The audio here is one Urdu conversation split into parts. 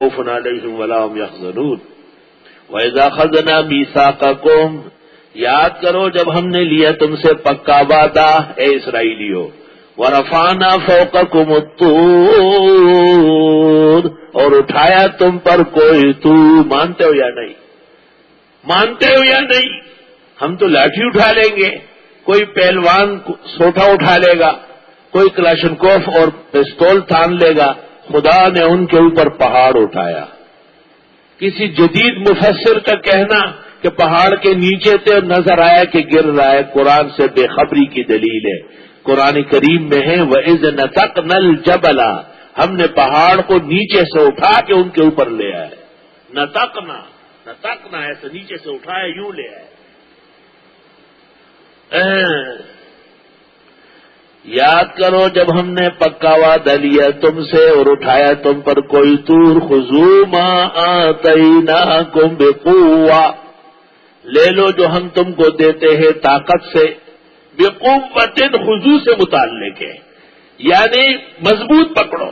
خوف علیہم ولا هم یحزنون وَإِذَا خَذْنَا مِيثَاقَكُمْ یاد کرو جب ہم نے لیا تم سے پکا وعدہ اے اسرائیلیو وَرَفَعْنَا فَوْقَكُمُ الطُّورَ اور اٹھایا تم پر کوئی طور مانتے ہو یا نہیں مانتے ہو یا نہیں ہم تو لاٹھی اٹھا لیں گے کوئی پہلوان سوٹا اٹھا لے گا کوئی کلاشنکوف اور پستول تھان لے گا خدا نے ان کے اوپر پہاڑ اٹھایا کسی جدید مفسر کا کہنا کہ پہاڑ کے نیچے تھے اور نظر آیا کہ گر رہا ہے قرآن سے بے خبری کی دلیل ہے قرآن کریم میں ہے وَإِذْ نَتَقْنَا الْجَبَلَ ہم نے پہاڑ کو نیچے سے اٹھا کے ان کے اوپر لے آئے نتقنا ایسے نیچے سے اٹھایا یوں لے آئے یاد کرو جب ہم نے پکا وعدہ لیا تم سے اور اٹھایا تم پر کوئی طور خذوا ما آتیناکم بقوہ لے لو جو ہم تم کو دیتے ہیں طاقت سے بقوت خضوع سے متعلق ہے یعنی مضبوط پکڑو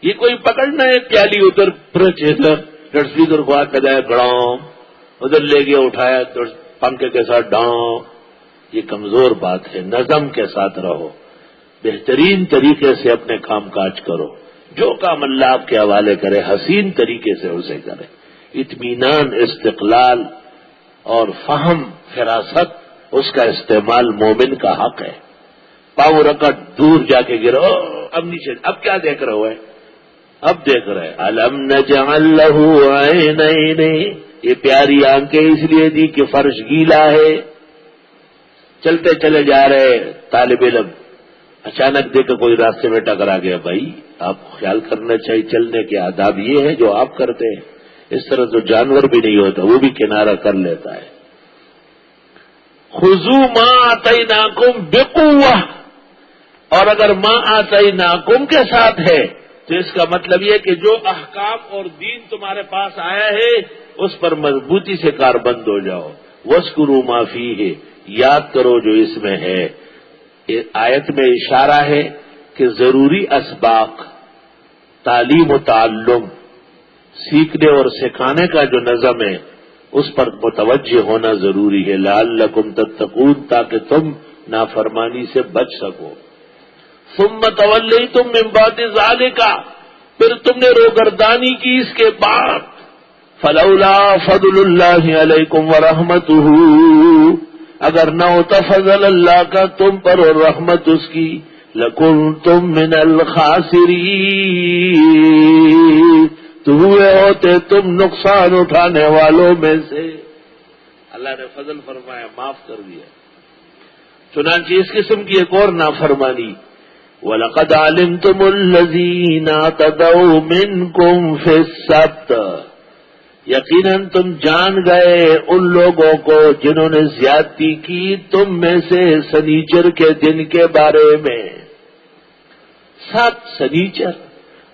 یہ کوئی پکڑنا ہے پیالی ادھر ڈسپیکر کو ہاتھ لگایا گڑاؤں ادھر لے گیا اٹھایا پنکھے کے ساتھ ڈاؤں یہ کمزور بات ہے نظم کے ساتھ رہو بہترین طریقے سے اپنے کام کاج کرو جو کام اللہ آپ کے حوالے کرے حسین طریقے سے اسے کرے اطمینان استقلال اور فہم فراست اس کا استعمال مومن کا حق ہے پاؤں رکھ دور جا کے گرو اب نیچے اب کیا دیکھ رہے ہوئے اب دیکھ رہے الم نجعل له عینین یہ پیاری آنکھیں اس لیے دی کہ فرش گیلا ہے چلتے چلے جا رہے طالب علم اچانک دیکھ کوئی راستے میں ٹکرا گیا بھائی آپ کو خیال کرنا چاہیے چلنے کے آداب یہ ہے جو آپ کرتے ہیں اس طرح تو جانور بھی نہیں ہوتا وہ بھی کنارہ کر لیتا ہے خذوا ما آتیناکم بقوہ اور اگر ما آتیناکم کے ساتھ ہے تو اس کا مطلب یہ کہ جو احکام اور دین تمہارے پاس آیا ہے اس پر مضبوطی سے کاربند ہو جاؤ واذکروا ما فیہ یاد کرو جو اس میں ہے آیت میں اشارہ ہے کہ ضروری اسباق تعلیم و تعلم سیکھنے اور سکھانے کا جو نظم ہے اس پر متوجہ ہونا ضروری ہے لعلکم تتقون تاکہ تم نافرمانی سے بچ سکو ثم تولیتم من بعد ذالک پھر تم نے روگردانی کی اس کے بعد فلولا فضل اللہ علیکم ورحمتہ اگر نہ ہوتا فضل اللہ کا تم پر اور رحمت اس کی لکنتم من الخاسرین تو ہوئے ہوتے تم نقصان اٹھانے والوں میں سے اللہ نے فضل فرمایا معاف کر دیا چنانچہ اس قسم کی ایک اور نافرمانی وَلَقَدْ عَلِمْتُمُ الَّذِينَ اعْتَدَوْا مِنْكُمْ فِي السَّبْتِ یقیناً تم جان گئے ان لوگوں کو جنہوں نے زیادتی کی تم میں سے سنیچر کے دن کے بارے میں سات سنیچر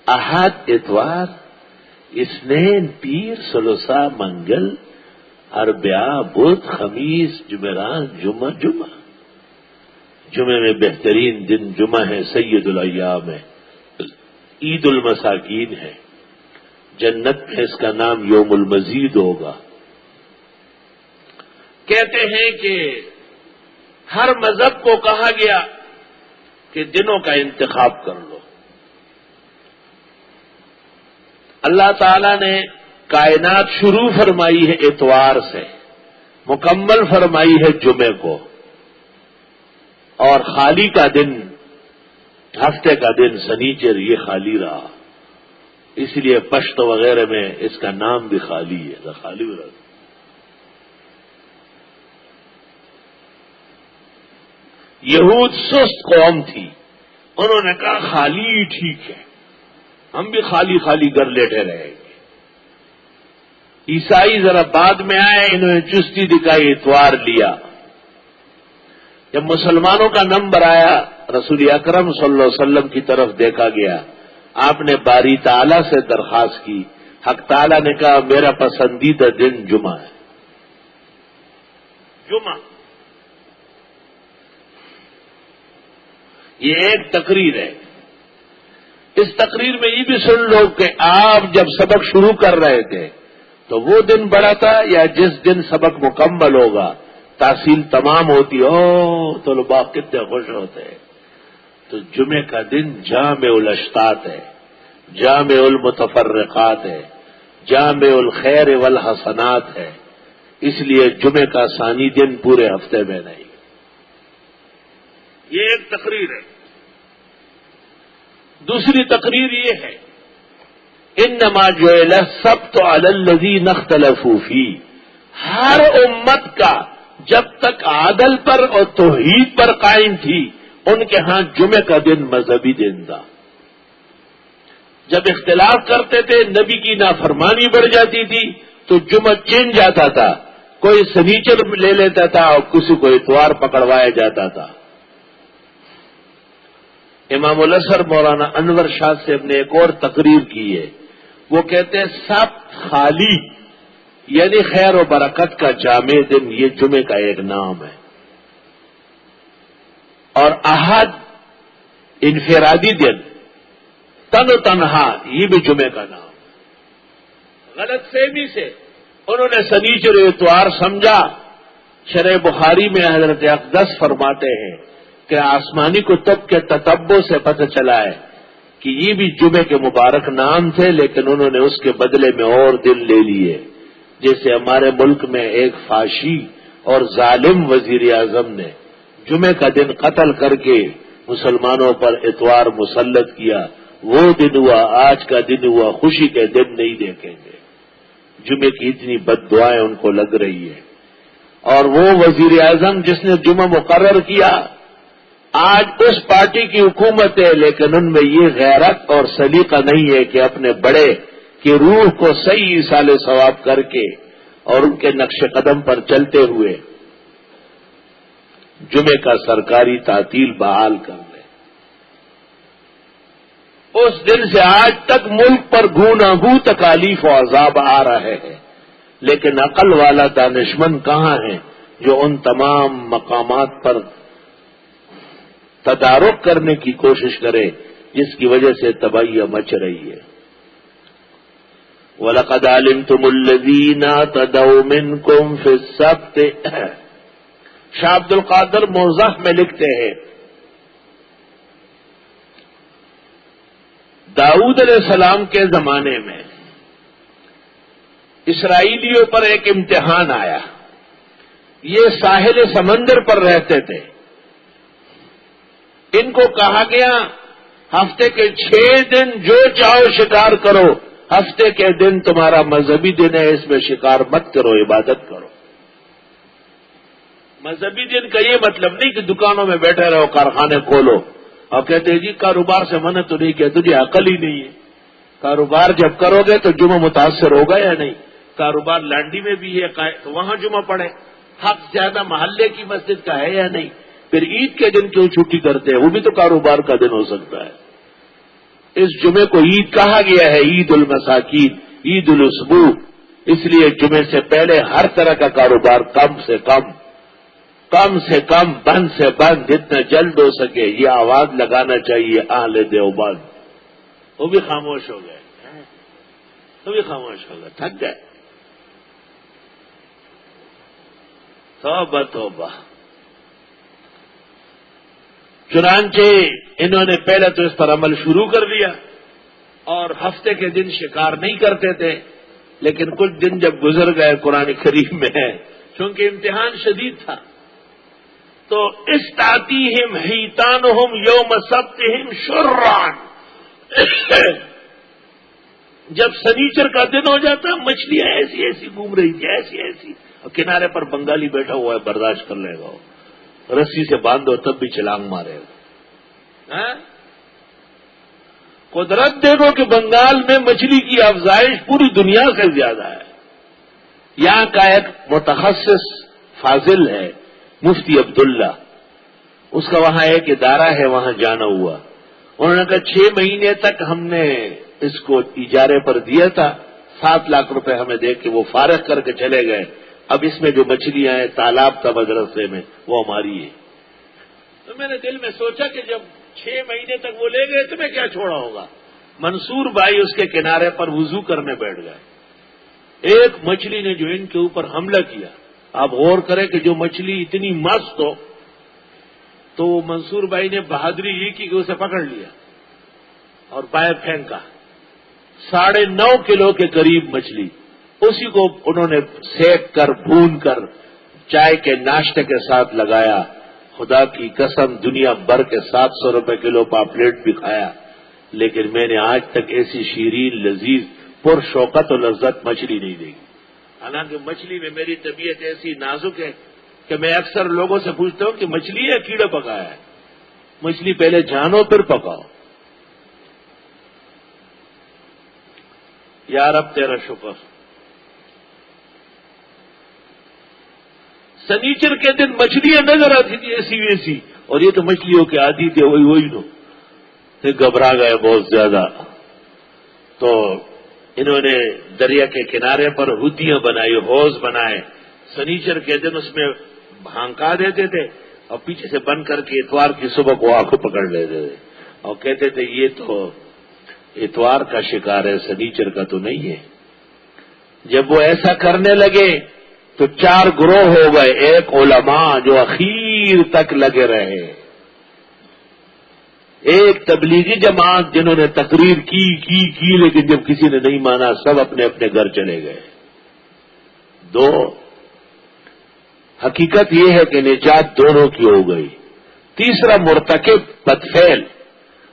احد اتوار اثنین پیر ثلاثاء منگل اربعاء بدھ خمیس جمعرات جمعے میں بہترین دن جمعہ ہے سید الایام ہے عید المساکین ہے جنت میں اس کا نام یوم المزید ہوگا کہتے ہیں کہ ہر مذہب کو کہا گیا کہ دنوں کا انتخاب کر لو اللہ تعالی نے کائنات شروع فرمائی ہے اتوار سے مکمل فرمائی ہے جمعے کو اور خالی کا دن ہفتے کا دن سنیچر یہ خالی رہا اس لیے پشت وغیرہ میں اس کا نام بھی خالی ہے خالی رہا یہود سست قوم تھی انہوں نے کہا خالی ہی ٹھیک ہے ہم بھی خالی خالی گھر لیٹے رہیں گے عیسائی ذرا بعد میں آئے انہوں نے چستی دکھائی اتوار لیا جب مسلمانوں کا نمبر آیا رسول اکرم صلی اللہ علیہ وسلم کی طرف دیکھا گیا آپ نے باری تعالی سے درخواست کی حق تعالی نے کہا میرا پسندیدہ دن جمعہ ہے جمعہ یہ ایک تقریر ہے اس تقریر میں یہ بھی سن لو کہ آپ جب سبق شروع کر رہے تھے تو وہ دن بڑا تھا یا جس دن سبق مکمل ہوگا تحصیل تمام ہوتی طلباء کتنے خوش ہوتے ہیں؟ تو جمعے کا دن جامع الاشتات ہے، جامع المتفرقات ہے، جامع الخیر والحسنات ہے، اس لیے جمعے کا ثانی دن پورے ہفتے میں نہیں۔ یہ ایک تقریر ہے۔ دوسری تقریر یہ ہے انما جعل السبت علی الذین اختلفوا فیہ، ہر امت کا جب تک عدل پر اور توحید پر قائم تھی ان کے ہاں جمعے کا دن مذہبی دن تھا۔ جب اختلاف کرتے تھے نبی کی نافرمانی بڑھ جاتی تھی تو جمعہ چین جاتا تھا، کوئی سنیچر لے لیتا تھا اور کسی کو اتوار پکڑوایا جاتا تھا۔ امام الازہر مولانا انور شاہ صاحب نے ایک اور تقریر کی ہے، وہ کہتے ہیں سبت خالی یعنی خیر و برکت کا جامع دن، یہ جمعے کا ایک نام ہے، اور احد انفرادی دن تن و تنہا یہ بھی جمعے کا نام ہے۔ غلط فہمی سے انہوں نے سنیچر اتوار سمجھا۔ شرح بخاری میں حضرت اقدس فرماتے ہیں کہ آسمانی کتب کے تتبع سے پتہ چلا ہے کہ یہ بھی جمعے کے مبارک نام تھے، لیکن انہوں نے اس کے بدلے میں اور دن لے لیے۔ جیسے ہمارے ملک میں ایک فاشی اور ظالم وزیر اعظم نے جمعے کا دن قتل کر کے مسلمانوں پر اتوار مسلط کیا، وہ دن ہوا، آج کا دن ہوا، خوشی کے دن نہیں دیکھیں گے۔ جمعے کی اتنی بد دعائیں ان کو لگ رہی ہے، اور وہ وزیر اعظم جس نے جمعہ مقرر کیا آج اس پارٹی کی حکومت ہے، لیکن ان میں یہ غیرت اور سلیقہ نہیں ہے کہ اپنے بڑے کی روح کو صحیح ایصال ثواب کر کے اور ان کے نقش قدم پر چلتے ہوئے جمعے کا سرکاری تعطیل بحال کر دیں۔ اس دن سے آج تک ملک پر گوناگوں تکالیف و عذاب آ رہے ہیں، لیکن عقل والا دانشمند کہاں ہے جو ان تمام مقامات پر تدارک کرنے کی کوشش کرے جس کی وجہ سے تباہیاں مچ رہی ہے۔ وَلَقَدْ عَلِمْتُمُ الَّذِينَ اعْتَدَوْا مِنْكُمْ فِي السَّبْتِ۔ شاہ عبد القادر موضح میں لکھتے ہیں داؤد علیہ السلام کے زمانے میں اسرائیلیوں پر ایک امتحان آیا۔ یہ ساحل سمندر پر رہتے تھے، ان کو کہا گیا ہفتے کے 6 دن جو چاہو شکار کرو، ہفتے کے دن تمہارا مذہبی دن ہے، اس میں شکار مت کرو، عبادت کرو۔ مذہبی دن کا یہ مطلب نہیں کہ دکانوں میں بیٹھے رہو، کارخانے کھولو اور کہتے ہیں جی کاروبار سے منع تو نہیں کیا، تجھے عقل ہی نہیں ہے۔ کاروبار جب کرو گے تو جمعہ متاثر ہوگا یا نہیں؟ کاروبار لانڈی میں بھی ہے تو وہاں جمعہ پڑھے، حق زیادہ محلے کی مسجد کا ہے یا نہیں؟ پھر عید کے دن کیوں چھٹی کرتے ہیں؟ وہ بھی تو کاروبار کا دن ہو سکتا ہے۔ اس جمعے کو عید کہا گیا ہے، عید المساکین، عید الاسبوع، اس لیے جمعے سے پہلے ہر طرح کا کاروبار کم سے کم بند سے بند جتنا جلد ہو سکے یہ آواز لگانا چاہیے اہل دیوبند۔ وہ بھی خاموش ہو گئے، تھک گئے۔ توبہ توبہ۔ چنانچہ انہوں نے پہلے تو اس پر عمل شروع کر دیا اور ہفتے کے دن شکار نہیں کرتے تھے، لیکن کچھ دن جب گزر گئے قرآن کریم میں ہے چونکہ امتحان شدید تھا تو استاتیہم حیتانہم یوم سبتہم شرعن، جب سنیچر کا دن ہو جاتا مچھلیاں ایسی ایسی گھوم رہی تھی، ایسی اور کنارے پر بنگالی بیٹھا ہوا ہے، برداشت کر لے گا، رسی سے باندھو تب بھی چھلانگ مارے گا۔ قدرت دیکھو کہ بنگال میں مچھلی کی افزائش پوری دنیا سے زیادہ ہے۔ یہاں کا ایک متخصص فاضل ہے مفتی عبداللہ، اس کا وہاں ایک ادارہ ہے، وہاں جانا ہوا۔ انہوں نے کہا 6 مہینے تک ہم نے اس کو اجارے پر دیا تھا، 7 لاکھ روپے ہمیں دے کے وہ فارغ کر کے چلے گئے، اب اس میں جو مچھلیاں ہیں تالاب تھا مدرسے میں وہ ہماری ہے۔ تو میں نے دل میں سوچا کہ جب 6 مہینے تک وہ لے گئے تو میں کیا چھوڑا ہوگا، منصور بھائی اس کے کنارے پر وضو کرنے بیٹھ گئے، ایک مچھلی نے جو ان کے اوپر حملہ کیا، آپ غور کریں کہ جو مچھلی اتنی مست ہو، تو منصور بھائی نے بہادری یہ کی کہ اسے پکڑ لیا اور باہر پھینکا، 9.5 کلو کے قریب مچھلی، اسی کو انہوں نے سیک کر بھون کر چائے کے ناشتے کے ساتھ لگایا۔ خدا کی قسم دنیا بھر کے 700 روپے کلو پاپلیٹ بھی کھایا، لیکن میں نے آج تک ایسی شیرین لذیذ پر شوقت و لذت مچھلی نہیں دیکھی۔ حالانکہ مچھلی میں میری طبیعت ایسی نازک ہے کہ میں اکثر لوگوں سے پوچھتا ہوں کہ مچھلی یا کیڑا پکایا ہے؟ مچھلی پہلے جانو پھر پکاؤ۔ یا رب تیرا شکر۔ سنیچر کے دن مچھلیاں نظر آتی تھی ایسی ویسی، اور یہ تو مچھلیوں کے عادی تھے، وہی نو پھر گھبرا گئے بہت زیادہ، تو انہوں نے دریا کے کنارے پر ہدیاں بنائی، حوض بنائے، سنیچر کے دن اس میں بھانکا دیتے تھے اور پیچھے سے بند کر کے اتوار کی صبح کو آنکھوں پکڑ لیتے تھے اور کہتے تھے یہ تو اتوار کا شکار ہے، سنیچر کا تو نہیں ہے۔ جب وہ ایسا کرنے لگے تو 4 گروہ ہو گئے، ایک علماء جو اخیر تک لگے رہے، ایک تبلیغی جماعت جنہوں نے تقریر کی لیکن جب کسی نے نہیں مانا سب اپنے اپنے گھر چلے گئے۔ 2 حقیقت یہ ہے کہ نجات دونوں کی ہو گئی، تیسرا مرتکب بدفعل،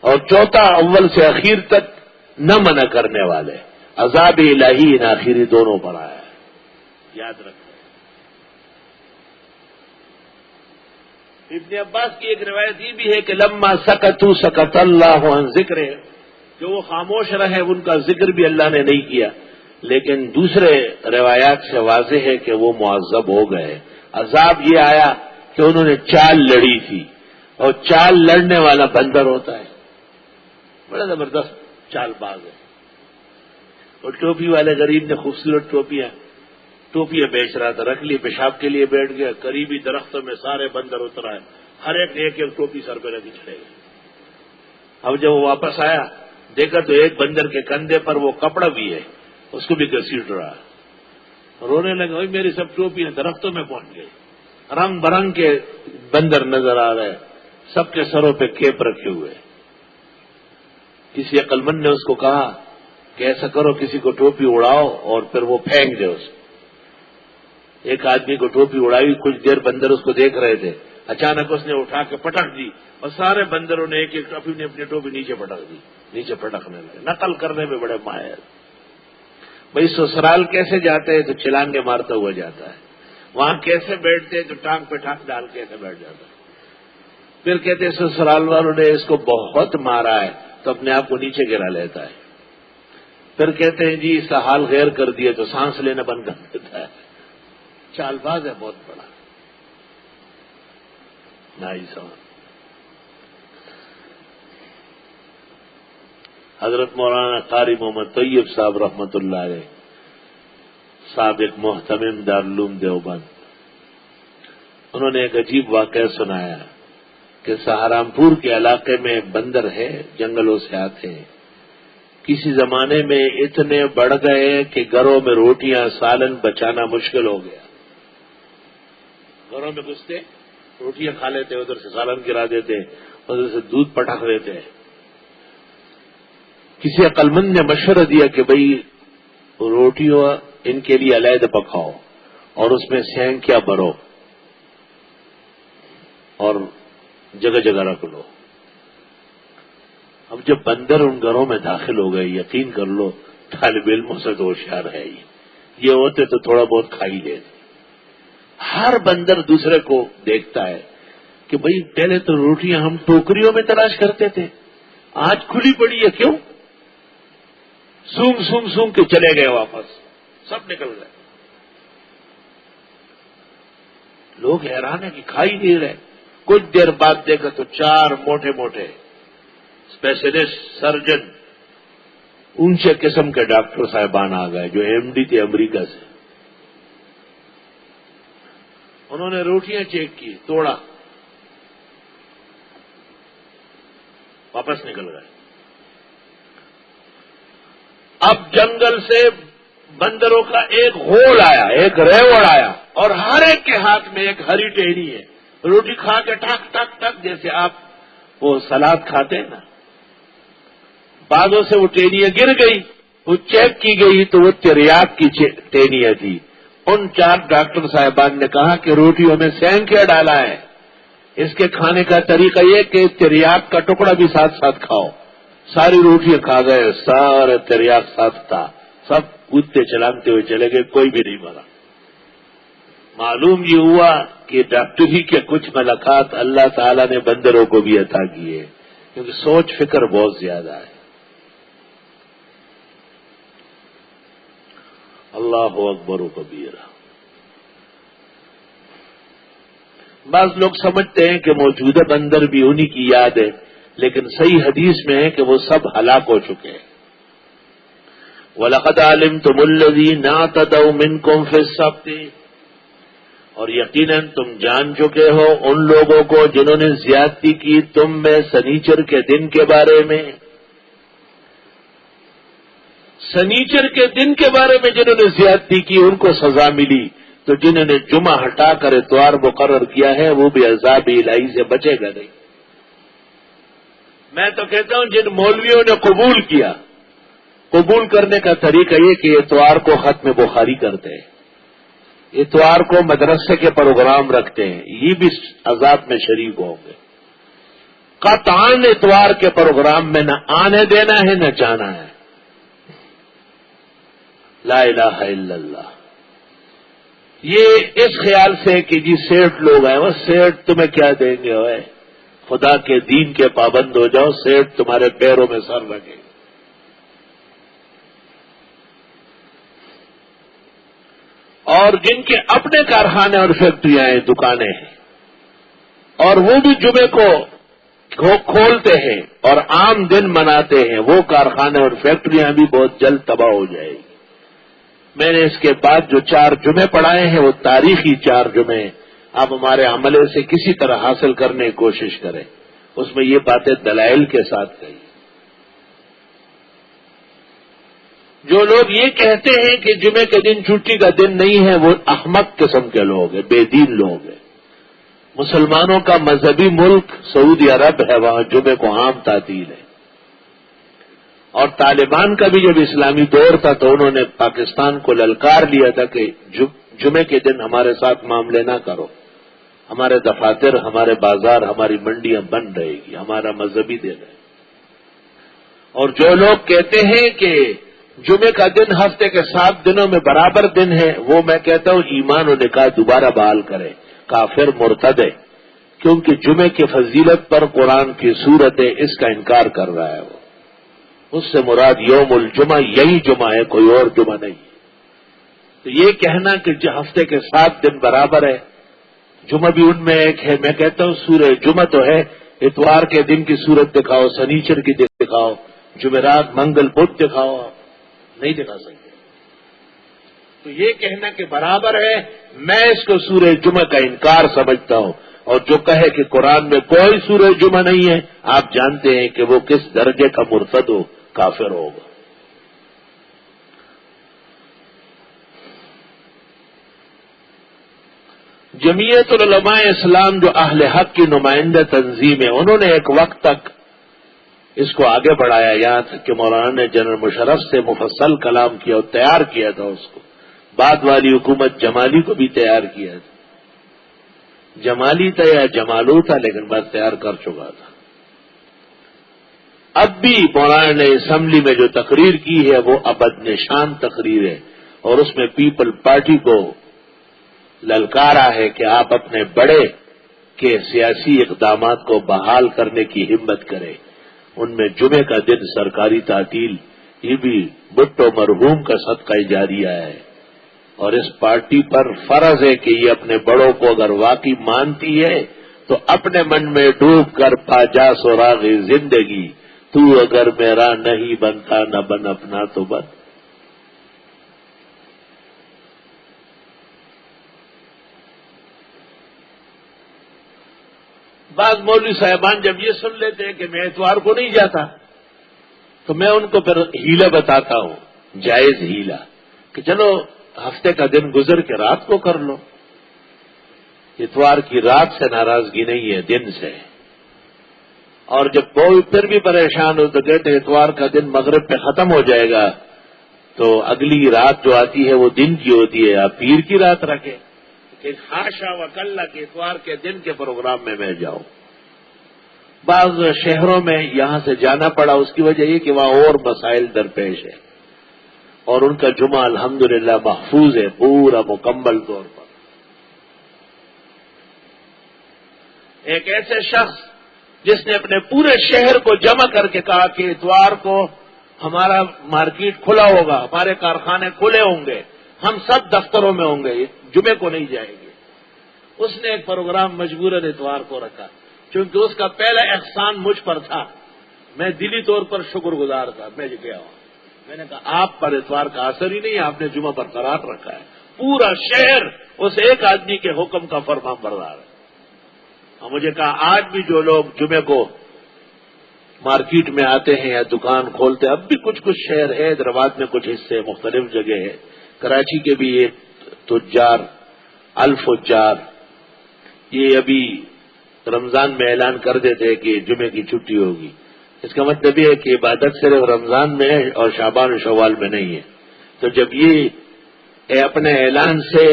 اور چوتھا اول سے اخیر تک نہ منع کرنے والے۔ عذاب الہی ان آخری دونوں پر آیا ہے، یاد رکھیں۔ ابن عباس کی ایک روایت یہ بھی ہے کہ لما سکتوا سکت اللہ عن ذکر، جو وہ خاموش رہے ان کا ذکر بھی اللہ نے نہیں کیا، لیکن دوسرے روایات سے واضح ہے کہ وہ معذب ہو گئے۔ عذاب یہ آیا کہ انہوں نے چال لڑی تھی، اور چال لڑنے والا بندر ہوتا ہے، بڑا زبردست چال باز ہے۔ اور ٹوپی والے غریب نے خوبصورت ٹوپیاں بیچ رہا تھا، رکھ لی، پیشاب کے لیے بیٹھ گیا، قریبی درختوں میں سارے بندر اتر آئے، ہر ایک نے ایک ٹوپی سر پہ رکھی چلے گئے۔ اب جب وہ واپس آیا دیکھا تو ایک بندر کے کندھے پر وہ کپڑا بھی ہے، اس کو بھی گھسیٹ رہا، رونے لگا، بھائی میری سب ٹوپیاں درختوں میں پہنچ گئی۔ رنگ برنگ کے بندر نظر آ رہے، سب کے سروں پہ کیپ رکھے ہوئے۔ کسی عقل مند نے اس کو کہا کہ ایسا کرو کسی کو ٹوپی اڑاؤ اور پھر وہ پھینک دے اس کو۔ ایک آدمی کو ٹوپی اڑائی، کچھ دیر بندر اس کو دیکھ رہے تھے، اچانک اس نے اٹھا کے پٹک دی اور سارے بندروں نے ایک ایک اپنی ٹوپی نیچے پٹک دی، نیچے پٹکنے لگے۔ نقل کرنے میں بڑے ماہر۔ بھائی سسرال کیسے جاتے ہیں تو چھلانگے مارتا ہوا جاتا ہے، وہاں کیسے بیٹھتے ہیں تو ٹانگ پہ ٹانگ ڈال کے ایسے بیٹھ جاتا ہے۔ پھر کہتے ہیں سسرال والوں نے اس کو بہت مارا ہے تو اپنے آپ کو نیچے گرا لیتا ہے۔ پھر کہتے ہیں جی اس کا حال غیر کر دیا تو سانس لینا بند کر دیتا ہے۔ چال باز ہے بہت بڑا، نائی سوال۔ حضرت مولانا قاری محمد طیب صاحب رحمت اللہ علیہ، سابق محتمم دارالعلوم دیوبند، انہوں نے ایک عجیب واقعہ سنایا کہ سہارنپور کے علاقے میں بندر ہے، جنگلوں سے آتے ہیں، کسی زمانے میں اتنے بڑھ گئے کہ گھروں میں روٹیاں سالن بچانا مشکل ہو گیا۔ گھروں میں گھستے روٹیاں کھا لیتے، ادھر سے سالن گرا دیتے، ادھر سے دودھ پٹک دیتے۔ کسی عقلمند نے مشورہ دیا کہ بھئی روٹیوں ان کے لیے علیحدہ پکاؤ اور اس میں سینکیاں بھرو اور جگہ جگہ رکھ لو۔ اب جب بندر ان گھروں میں داخل ہو گئے، یقین کر لو طالب علموں سے تو ہوشیار ہے ہی، یہ ہوتے تو تھوڑا بہت کھا ہی لیتے۔ ہر بندر دوسرے کو دیکھتا ہے کہ بھئی پہلے تو روٹیاں ہم ٹوکریوں میں تلاش کرتے تھے، آج کھلی پڑی ہے، کیوں؟ سونگ کے چلے گئے واپس، سب نکل گئے۔ لوگ حیران ہیں کہ کھائی نہیں رہے۔ کچھ دیر بعد دیکھا تو 4 موٹے موٹے اسپیشلسٹ سرجن، اونچے قسم کے ڈاکٹر صاحبان آ گئے جو ایم ڈی تھے امریکہ سے۔ انہوں نے روٹیاں چیک کی، توڑا، واپس نکل گئے۔ اب جنگل سے بندروں کا ایک غول آیا، ایک ریوڑ آیا، اور ہر ایک کے ہاتھ میں ایک ہری ٹہنی ہے، روٹی کھا کے ٹک ٹک ٹک جیسے آپ وہ سلاد کھاتے ہیں نا، بعدوں سے وہ ٹہنیاں گر گئی، وہ چیک کی گئی تو وہ تریاک کی ٹہنیاں تھی۔ ان 4 ڈاکٹر صاحبان نے کہا کہ روٹیوں میں سینگ کیا ڈالا ہے؟ اس کے کھانے کا طریقہ یہ کہ تریاک کا ٹکڑا بھی ساتھ ساتھ کھاؤ۔ ساری روٹیاں کھا گئے، سارے تریاک ساتھ تھا، سب کودتے چلانتے ہوئے چلے گئے، کوئی بھی نہیں مرا۔ معلوم یہ ہوا کہ ڈاکٹری کے کچھ ملکات اللہ تعالیٰ نے بندروں کو بھی عطا کیے، کیونکہ سوچ فکر بہت زیادہ ہے۔ اللہ اکبر و کبیرہ۔ بعض لوگ سمجھتے ہیں کہ موجودہ بندر بھی انہی کی یاد ہے، لیکن صحیح حدیث میں ہے کہ وہ سب ہلاک ہو چکے ہیں۔ وَلَقَدْ عَلِمْتُمُ الَّذِينَ اعْتَدَوْا مِنْكُمْ فِي السَّبْتِ، اور یقیناً تم جان چکے ہو ان لوگوں کو جنہوں نے زیادتی کی تم میں سنیچر کے دن کے بارے میں، سنیچر کے دن کے بارے میں جنہوں نے زیادتی کی ان کو سزا ملی، تو جنہوں نے جمعہ ہٹا کر اتوار مقرر کیا ہے وہ بھی عذاب الہی سے بچے گا نہیں۔ میں تو کہتا ہوں جن مولویوں نے قبول کیا، قبول کرنے کا طریقہ یہ کہ اتوار کو ختم بخاری کرتے ہیں، اتوار کو مدرسے کے پروگرام رکھتے ہیں، یہ بھی عذاب میں شریک ہوں گے۔ قطعاً اتوار کے پروگرام میں نہ آنے دینا ہے نہ جانا ہے۔ لا الہ الا اللہ۔ یہ اس خیال سے کہ جی سیٹ لوگ ہیں، وہ سیٹ تمہیں کیا دیں گے، ہوئے خدا کے دین کے پابند ہو جاؤ، سیٹ تمہارے پیروں میں سر رکھے۔ اور جن کے اپنے کارخانے اور فیکٹریاں ہیں، دکانیں ہیں، اور وہ بھی جمعے کو کھولتے ہیں اور عام دن مناتے ہیں، وہ کارخانے اور فیکٹریاں بھی بہت جلد تباہ ہو جائے گی۔ میں نے اس کے بعد جو 4 جمعے پڑھائے ہیں وہ تاریخی 4 جمعے، آپ ہمارے عملے سے کسی طرح حاصل کرنے کی کوشش کریں، اس میں یہ باتیں دلائل کے ساتھ کہی۔ جو لوگ یہ کہتے ہیں کہ جمعے کے دن چھٹی کا دن نہیں ہے وہ احمق قسم کے لوگ ہیں، بے دین لوگ ہیں۔ مسلمانوں کا مذہبی ملک سعودی عرب ہے، وہاں جمعے کو عام تعطیل ہے، اور طالبان کا بھی جب اسلامی دور تھا تو انہوں نے پاکستان کو للکار لیا تھا کہ جمعے کے دن ہمارے ساتھ معاملے نہ کرو، ہمارے دفاتر، ہمارے بازار، ہماری منڈیاں بند رہے گی، ہمارا مذہبی دن ہے۔ اور جو لوگ کہتے ہیں کہ جمعے کا دن ہفتے کے 7 دنوں میں برابر دن ہے، وہ میں کہتا ہوں ایمان و نکاح دوبارہ بحال کرے، کافر مرتد ہے، کیونکہ جمعے کی فضیلت پر قرآن کی صورت ہے، اس کا انکار کر رہا ہے وہ۔ اس سے مراد یوم الجمعہ یہی جمعہ ہے، کوئی اور جمعہ نہیں۔ تو یہ کہنا کہ ہفتے کے 7 دن برابر ہے، جمعہ بھی ان میں ایک ہے، میں کہتا ہوں سورہ جمعہ تو ہے، اتوار کے دن کی صورت دکھاؤ، سنیچر کی دکھاؤ، جمعرات منگل بدھ دکھاؤ، آپ نہیں دکھا سکتے۔ تو یہ کہنا کہ برابر ہے، میں اس کو سورہ جمعہ کا انکار سمجھتا ہوں، اور جو کہے کہ قرآن میں کوئی سورہ جمعہ نہیں ہے، آپ جانتے ہیں کہ وہ کس درجے کا مرتد ہو، کافر ہوگا۔ جمعیت العلماء اسلام جو اہل حق کی نمائندہ تنظیم ہے، انہوں نے ایک وقت تک اس کو آگے بڑھایا، یہاں تک کہ مولانا نے جنرل مشرف سے مفصل کلام کیا اور تیار کیا تھا اس کو، بعد والی حکومت جمالی کو بھی تیار کیا تھا، جمالی تھا یا جمالو تھا لیکن بس تیار کر چکا تھا۔ اب بھی مولانا نے اسمبلی میں جو تقریر کی ہے وہ ابد نشان تقریر ہے، اور اس میں پیپل پارٹی کو للکارا ہے کہ آپ اپنے بڑے کے سیاسی اقدامات کو بحال کرنے کی ہمت کریں۔ ان میں جمعے کا دن سرکاری تعطیل، یہ بھی بھٹو مرحوم کا صدقہ جاریہ ہے، اور اس پارٹی پر فرض ہے کہ یہ اپنے بڑوں کو اگر واقعی مانتی ہے تو اپنے من میں ڈوب کر پا جا سراغ زندگی، تو اگر میرا نہیں بنتا نہ بن اپنا تو بن۔ بعض مولوی صاحبان جب یہ سن لیتے ہیں کہ میں اتوار کو نہیں جاتا تو میں ان کو پھر ہیلہ بتاتا ہوں جائز ہیلا کہ چلو ہفتے کا دن گزر کے رات کو کر لو. اتوار کی رات سے ناراضگی نہیں ہے، دن سے. اور جب کوئی پھر بھی پریشان ہو تو کہتے اتوار کا دن مغرب پہ ختم ہو جائے گا تو اگلی رات جو آتی ہے وہ دن کی ہوتی ہے، آپ پیر کی رات رکھیں کہ خاشا وکلا کے اتوار کے دن کے پروگرام میں جاؤں. بعض شہروں میں یہاں سے جانا پڑا، اس کی وجہ یہ کہ وہاں اور مسائل درپیش ہے اور ان کا جمعہ الحمدللہ محفوظ ہے پورا مکمل طور پر. ایک ایسے شخص جس نے اپنے پورے شہر کو جمع کر کے کہا کہ اتوار کو ہمارا مارکیٹ کھلا ہوگا، ہمارے کارخانے کھلے ہوں گے، ہم سب دفتروں میں ہوں گے، جمعے کو نہیں جائیں گے. اس نے ایک پروگرام مجبوراً اتوار کو رکھا کیونکہ اس کا پہلا احسان مجھ پر تھا. میں دلی طور پر شکر گزار تھا. میں گیا ہوں، میں نے کہا آپ پر اتوار کا اثر ہی نہیں، آپ نے جمعہ پر قرار رکھا ہے. پورا شہر اس ایک آدمی کے حکم کا فرمان بردار ہے. اور مجھے کہا آج بھی جو لوگ جمعے کو مارکیٹ میں آتے ہیں یا دکان کھولتے ہیں، اب بھی کچھ شہر ہے، حیدرآباد میں کچھ حصے مختلف جگہ ہے، کراچی کے بھی یہ تجار الفجار یہ ابھی رمضان میں اعلان کر دیتے کہ جمعے کی چھٹی ہوگی. اس کا مطلب یہ ہے کہ عبادت صرف رمضان میں ہے اور شعبان و شوال میں نہیں ہے. تو جب یہ اپنے اعلان سے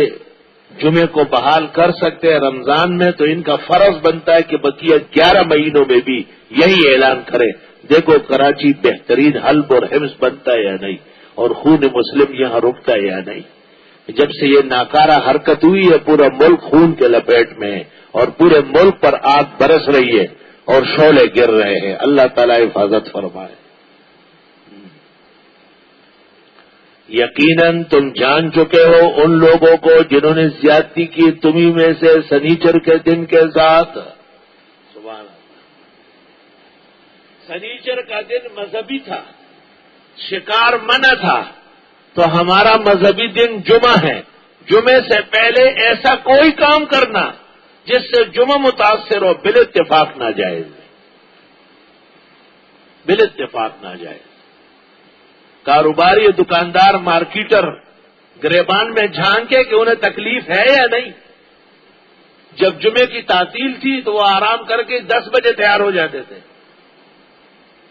جمعے کو بحال کر سکتے ہیں رمضان میں، تو ان کا فرض بنتا ہے کہ بقیہ 11 مہینوں میں بھی یہی اعلان کرے. دیکھو کراچی بہترین حلب اور حفظ بنتا ہے یا نہیں، اور خون مسلم یہاں رکتا ہے یا نہیں. جب سے یہ ناکارہ حرکت ہوئی ہے پورا ملک خون کے لپیٹ میں ہے اور پورے ملک پر آگ برس رہی ہے اور شعلے گر رہے ہیں. اللہ تعالی حفاظت فرمائے. یقیناً تم جان چکے ہو ان لوگوں کو جنہوں نے زیادتی کی تمہیں میں سے سنیچر کے دن کے ساتھ. سبحان اللہ. سنیچر کا دن مذہبی تھا، شکار منع تھا، تو ہمارا مذہبی دن جمعہ ہے. جمعے سے پہلے ایسا کوئی کام کرنا جس سے جمعہ متاثر ہو بال اتفاق ناجائز، بال اتفاق ناجائز. کاروباری دکاندار مارکیٹر گریبان میں جھانکے کہ انہیں تکلیف ہے یا نہیں. جب جمعے کی تعطیل تھی تو وہ آرام کر کے 10 بجے تیار ہو جاتے تھے.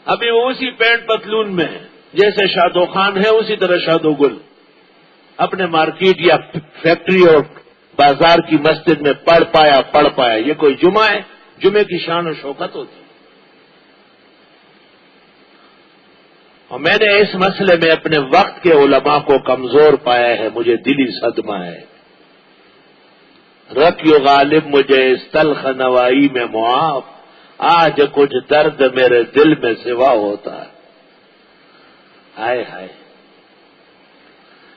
ابھی وہ اسی پینٹ پتلون میں ہے جیسے شادو خان ہے، اسی طرح شادو گل اپنے مارکیٹ یا فیکٹری اور بازار کی مسجد میں پڑھ پایا. یہ کوئی جمعہ ہے؟ جمعے کی شان و شوکت ہوتی ہے. اور میں نے اس مسئلے میں اپنے وقت کے علماء کو کمزور پایا ہے. مجھے دلی صدمہ ہے. رکیو غالب مجھے اس تلخ نوائی میں معاف، آج کچھ درد میرے دل میں سوا ہوتا ہے. ہائے ہائے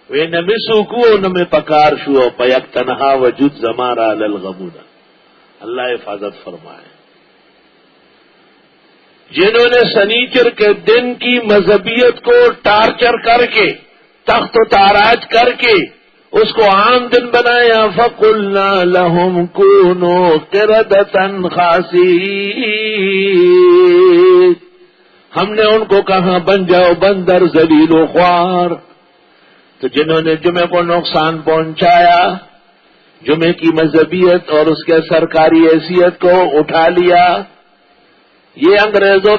وے نہ مسوکو نہ میں پکار شو پیک تنہا وجود زمارا للغمونا. اللہ حفاظت فرمائے. جنہوں نے سنیچر کے دن کی مذہبیت کو ٹارچر کر کے تخت و تاراج کر کے اس کو عام دن بنایا، فَقُلْنَا لَهُمْ كُونُوا قِرَدَةً خَاسِئِينَ. ہم نے ان کو کہا بن جاؤ بندر ذلیل و خوار. تو جنہوں نے جمعے کو نقصان پہنچایا، جمعے کی مذہبیت اور اس کے سرکاری حیثیت کو اٹھا لیا، یہ انگریزوں